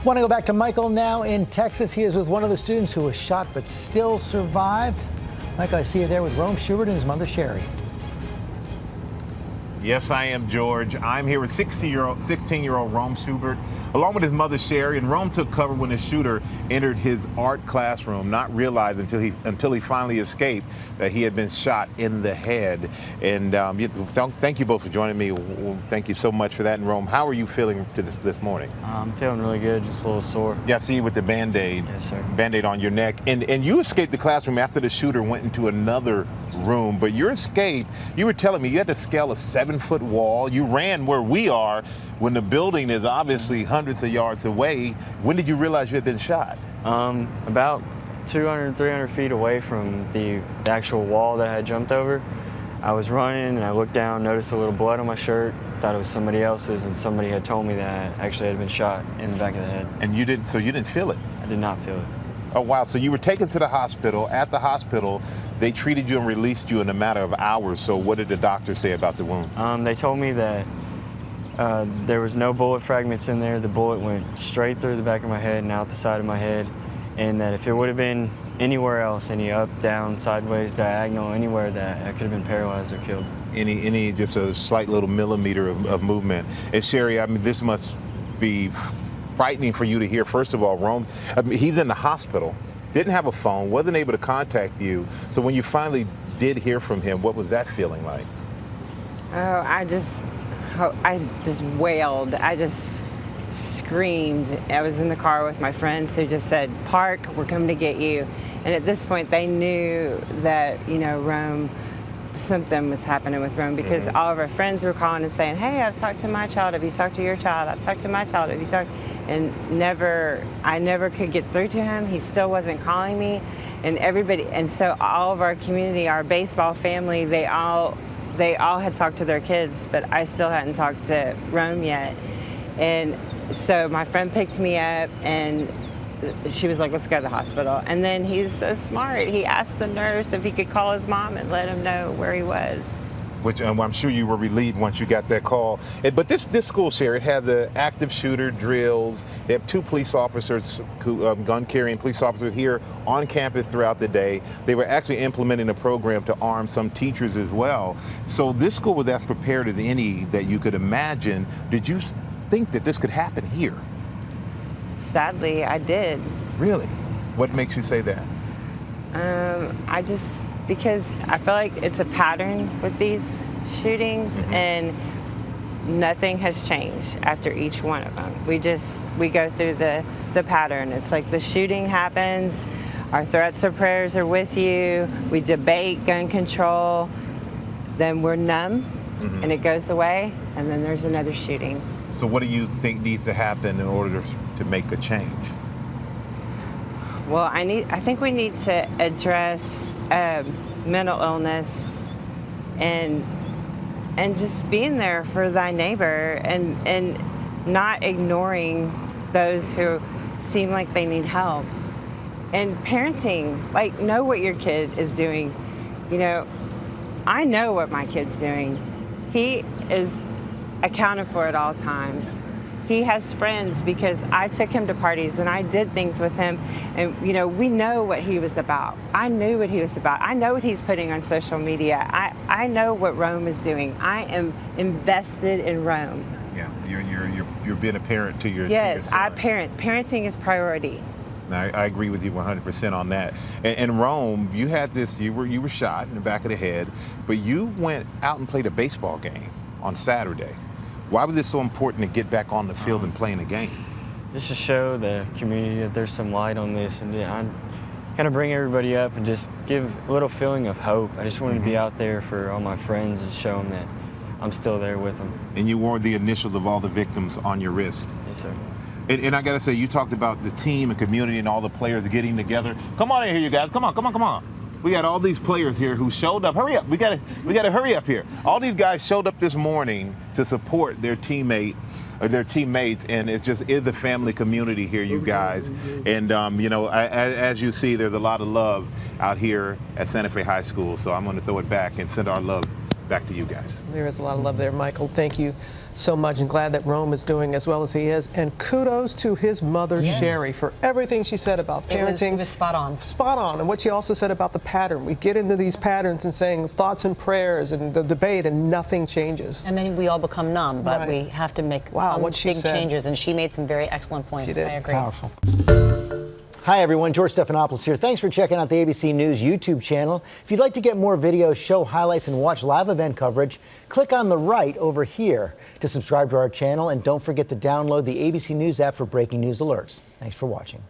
Want to go back to Michael now in Texas. He is with one of the students who was shot but still survived. Michael, I see you there with Rome Shubert and his mother, Sherry. Yes, I am, George. I'm here with 16-year-old Rome Shubert, along with his mother, Sherry. And Rome took cover when the shooter entered his art classroom, not realizing until he finally escaped that he had been shot in the head. And thank you both for joining me. Thank you so much for that. And Rome, how are you feeling this morning? I'm feeling really good, just a little sore. Yeah, I see you with the Band-Aid. Yes, sir. Band-Aid on your neck. And you escaped the classroom after the shooter went into another room. But your escape, you were telling me you had to scale a 7-foot wall. You ran where we are when the building is obviously hundreds of yards away. When did you realize you had been shot? About 200, 300 feet away from the actual wall that I had jumped over. I was running and I looked down, noticed a little blood on my shirt, thought it was somebody else's, and somebody had told me that I actually had been shot in the back of the head. And you didn't feel it? I did not feel it. Oh, wow. So you were taken to the hospital. At the hospital, they treated you and released you in a matter of hours. So what did the doctor say about the wound? They told me that there was no bullet fragments in there. The bullet went straight through the back of my head and out the side of my head. And that if it would have been anywhere else, any up, down, sideways, diagonal, anywhere, that I could have been paralyzed or killed. Any just a slight little millimeter of movement. And Sherry, I mean, this must be frightening for you to hear. First of all, Rome, he's in the hospital, didn't have a phone, wasn't able to contact you. So when you finally did hear from him, what was that feeling like? Oh, I just wailed. I just screamed. I was in the car with my friends who just said, "Park, we're coming to get you." And at this point, they knew that, Rome, something was happening with Rome, because all of our friends were calling and saying, "Hey, I've talked to my child. Have you talked to your child? I've talked to my child. Have you talked?" And I never could get through to him. He still wasn't calling me, and everybody. And so all of our community, our baseball family, they all had talked to their kids, but I still hadn't talked to Rome yet. And so my friend picked me up, and she was like, "Let's go to the hospital." And then he's so smart. He asked the nurse if he could call his mom and let him know where he was. Which I'm sure you were relieved once you got that call. But this school, Sherry, it had the active shooter drills. They have 2 police officers, gun-carrying police officers here on campus throughout the day. They were actually implementing a program to arm some teachers as well. So this school was as prepared as any that you could imagine. Did you think that this could happen here? Sadly, I did. Really? What makes you say that? Because I feel like it's a pattern with these shootings, and nothing has changed after each one of them. We go through the pattern. It's like the shooting happens, our threats or prayers are with you, we debate gun control, then we're numb, and it goes away, and then there's another shooting. So what do you think needs to happen in order to make a change? Well, I think we need to address mental illness and just being there for thy neighbor, and not ignoring those who seem like they need help. And parenting, like, know what your kid is doing. I know what my kid's doing. He is accounted for at all times. He has friends because I took him to parties and I did things with him, and we know what he was about. I knew what he was about. I know what he's putting on social media. I know what Rome is doing. I am invested in Rome. Yeah, you're being a parent to your yes, to your son. I parent. Parenting is priority. I agree with you 100% on that. And Rome, you had this. You were shot in the back of the head, but you went out and played a baseball game on Saturday. Why was it so important to get back on the field and playing a game? Just to show the community that there's some light on this, and I kind of bring everybody up and just give a little feeling of hope. I just wanted to be out there for all my friends and show them that I'm still there with them. And you wore the initials of all the victims on your wrist. Yes, sir. And I gotta say, you talked about the team and community and all the players getting together. Come on in here, you guys. Come on. We got all these players here who showed up. Hurry up, we gotta hurry up here. All these guys showed up this morning to support their teammates, and it's a family community here, you guys. And as you see, there's a lot of love out here at Santa Fe High School. So I'm gonna throw it back and send our love back to you guys. There is a lot of love there, Michael. Thank you so much, and glad that Rome is doing as well as he is. And kudos to his mother, Sherry, for everything she said about parenting. It was spot on. Spot on. And what she also said about the pattern. We get into these patterns and saying thoughts and prayers and the debate, and nothing changes. And then we all become numb, but Right. we have to make Wow, what some she big said. changes. And she made some very excellent points. She did. I agree. Powerful. Hi, everyone. George Stephanopoulos here. Thanks for checking out the ABC News YouTube channel. If you'd like to get more videos, show highlights, and watch live event coverage, click on the right over here to subscribe to our channel. And don't forget to download the ABC News app for breaking news alerts. Thanks for watching.